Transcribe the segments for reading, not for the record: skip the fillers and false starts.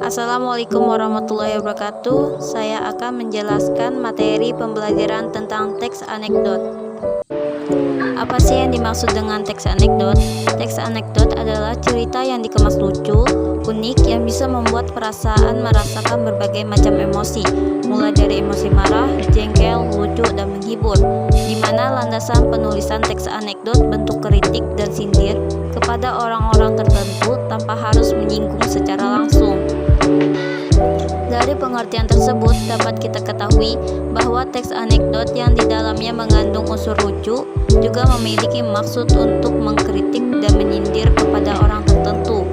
Assalamualaikum warahmatullahi wabarakatuh. Saya akan menjelaskan materi pembelajaran tentang teks anekdot. Apa sih yang dimaksud dengan teks anekdot? Teks anekdot adalah cerita yang dikemas lucu, unik, yang bisa membuat perasaan merasakan berbagai macam emosi, mulai dari emosi marah, jengkel, lucu, dan menghibur, di mana landasan penulisan teks anekdot bentuk kritik dan sindir kepada orang-orang tertentu tanpa harus menyinggung secara langsung. Dari pengertian tersebut dapat kita ketahui bahwa teks anekdot yang di dalamnya mengandung unsur lucu juga memiliki maksud untuk mengkritik dan menyindir kepada orang tertentu.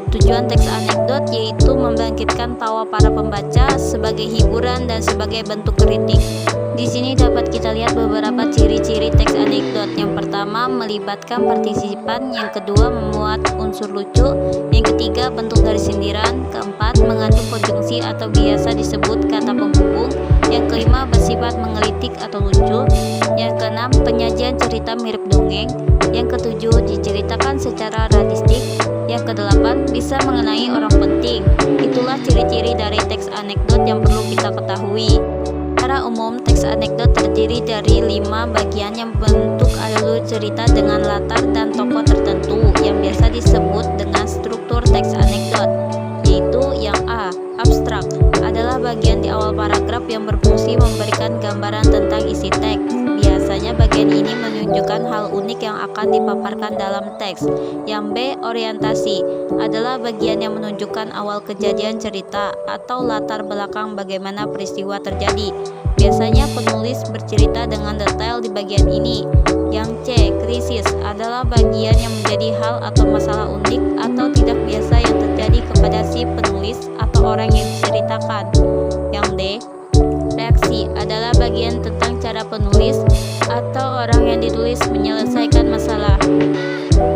Tujuan teks anekdot yaitu membangkitkan tawa para pembaca sebagai hiburan dan sebagai bentuk kritik. Di sini dapat kita lihat beberapa ciri-ciri teks anekdot. Yang pertama, melibatkan partisipan. Yang kedua, memuat unsur lucu. Yang ketiga, bentuk dari sindiran. Keempat, mengandung konjungsi atau biasa disebut kata penghubung. Yang kelima, bersifat menggelitik atau lucu. Yang keenam, penyajian cerita mirip dongeng. Yang ketujuh, diceritakan secara realistik. Yang kedelapan, bisa mengenai orang penting. Itulah ciri-ciri dari teks anekdot yang perlu kita ketahui. Secara umum, teks anekdot terdiri dari 5 bagian yang bentuk alur cerita dengan latar dan tokoh tertentu yang biasa disebut dengan struktur teks anekdot, yaitu yang A. Abstrak adalah bagian di awal paragraf yang berfungsi memberikan gambaran tentang isi teks. Biasanya bagian ini menunjukkan hal unik yang akan dipaparkan dalam teks. Yang B. Orientasi adalah bagian yang menunjukkan awal kejadian cerita atau latar belakang bagaimana peristiwa terjadi. Biasanya penulis bercerita dengan detail di bagian ini. Yang C. Krisis adalah bagian yang menjadi hal atau masalah unik atau tidak biasa yang terjadi kepada si penulis atau orang yang diceritakan. Yang D. Reaksi adalah bagian tentang cara penulis atau orang yang ditulis menyelesaikan masalah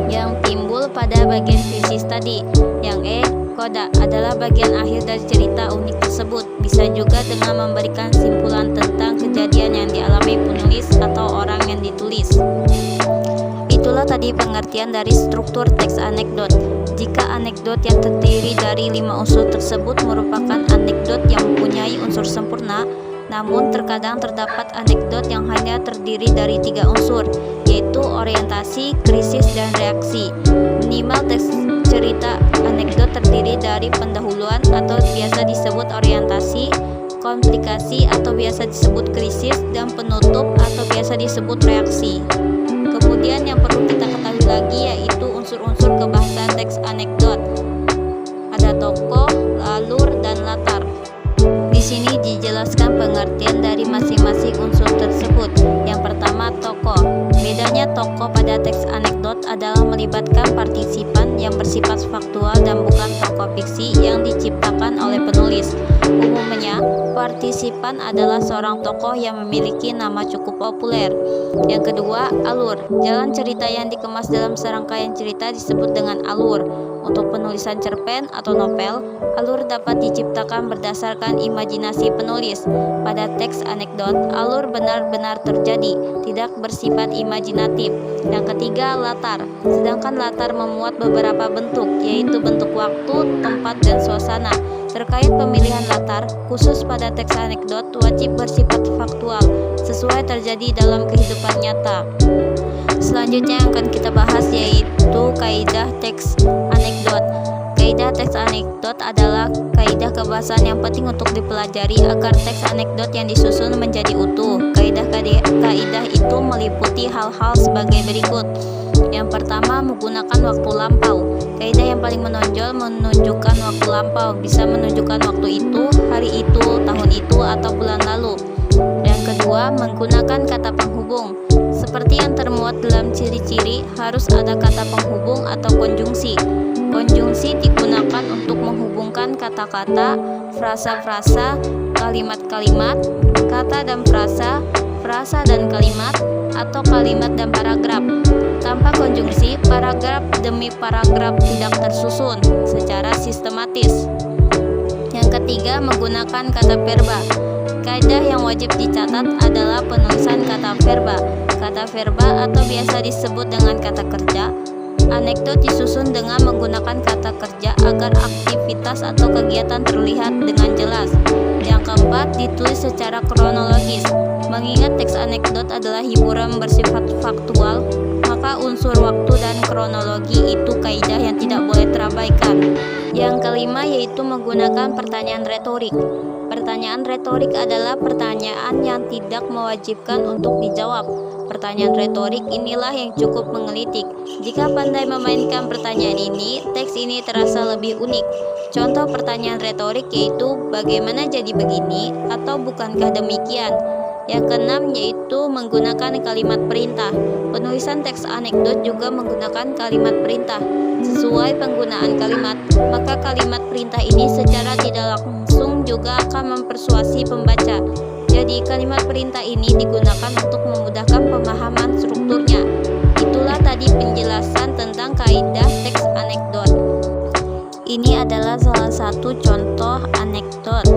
yang timbul pada bagian krisis tadi. Yang E. Koda adalah bagian akhir dari cerita unik tersebut, bisa juga dengan memberikan simpulan tentang kejadian yang dialami penulis atau orang yang ditulis. Itulah tadi pengertian dari struktur teks anekdot. Jika anekdot yang terdiri dari 5 unsur tersebut merupakan anekdot yang mempunyai unsur sempurna, namun terkadang terdapat anekdot yang hanya terdiri dari 3 unsur, yaitu orientasi, krisis, dan reaksi. Minimal teks cerita anekdot terdiri dari pendahuluan atau biasa disebut orientasi, komplikasi atau biasa disebut krisis, dan penutup atau biasa disebut reaksi. Kemudian yang perlu kita ketahui lagi yaitu unsur-unsur kebahasan teks anekdot. Ada tokoh, alur, dan latar. Di sini dijelaskan pengertian dari masing-masing unsur tersebut. Yang pertama, tokoh. Bedanya tokoh pada teks anekdot adalah melibatkan partisipan yang bersifat faktual dan bukan tokoh fiksi yang diciptakan oleh penulis. Umumnya, partisipan adalah seorang tokoh yang memiliki nama cukup populer. Yang kedua, alur. Jalan cerita yang dikemas dalam serangkaian cerita disebut dengan alur. Untuk penulisan cerpen atau novel, alur dapat diciptakan berdasarkan imajinasi penulis. Pada teks anekdot, alur benar-benar terjadi, tidak bersifat imajinatif. Yang ketiga, latar. Sedangkan latar memuat beberapa bentuk, yaitu bentuk waktu, tempat, dan suasana. Terkait pemilihan latar, khusus pada teks anekdot wajib bersifat faktual, sesuai terjadi dalam kehidupan nyata. Selanjutnya yang akan kita bahas yaitu kaidah teks anekdot. Kaidah teks anekdot adalah kaidah kebahasan yang penting untuk dipelajari agar teks anekdot yang disusun menjadi utuh. Kaidah itu meliputi hal-hal sebagai berikut. Yang pertama, menggunakan waktu lampau. Kaidah yang paling menonjol menunjukkan waktu lampau, bisa menunjukkan waktu itu, hari itu, tahun itu, atau bulan lalu. Yang kedua, menggunakan kata penghubung. Seperti yang termuat dalam ciri-ciri, harus ada kata penghubung atau konjungsi. Konjungsi digunakan untuk menghubungkan kata-kata, frasa-frasa, kalimat-kalimat, kata dan frasa, frasa dan kalimat, atau kalimat dan paragraf. Tanpa konjungsi, paragraf demi paragraf tidak tersusun secara sistematis. Yang ketiga, menggunakan kata verba. Kaidah yang wajib dicatat adalah penulisan kata verba. Kata verba atau biasa disebut dengan kata kerja Anekdot disusun dengan menggunakan kata kerja agar aktivitas atau kegiatan terlihat dengan jelas. Yang keempat, ditulis secara kronologis. Mengingat teks anekdot adalah hiburan bersifat faktual, maka unsur waktu dan kronologi itu kaidah yang tidak boleh terabaikan. Yang kelima yaitu menggunakan pertanyaan retorik. Pertanyaan retorik adalah pertanyaan yang tidak mewajibkan untuk dijawab. Pertanyaan retorik inilah yang cukup menggelitik. Jika pandai memainkan pertanyaan ini, teks ini terasa lebih unik. Contoh pertanyaan retorik yaitu bagaimana jadi begini atau bukankah demikian. Yang keenam yaitu menggunakan kalimat perintah. Penulisan teks anekdot juga menggunakan kalimat perintah. Sesuai penggunaan kalimat, maka kalimat perintah ini secara tidak langsung juga akan mempersuasi pembaca. Jadi kalimat perintah ini digunakan untuk memudahkan pemahaman strukturnya. Itulah tadi penjelasan tentang kaidah teks anekdot. Ini adalah salah satu contoh anekdot.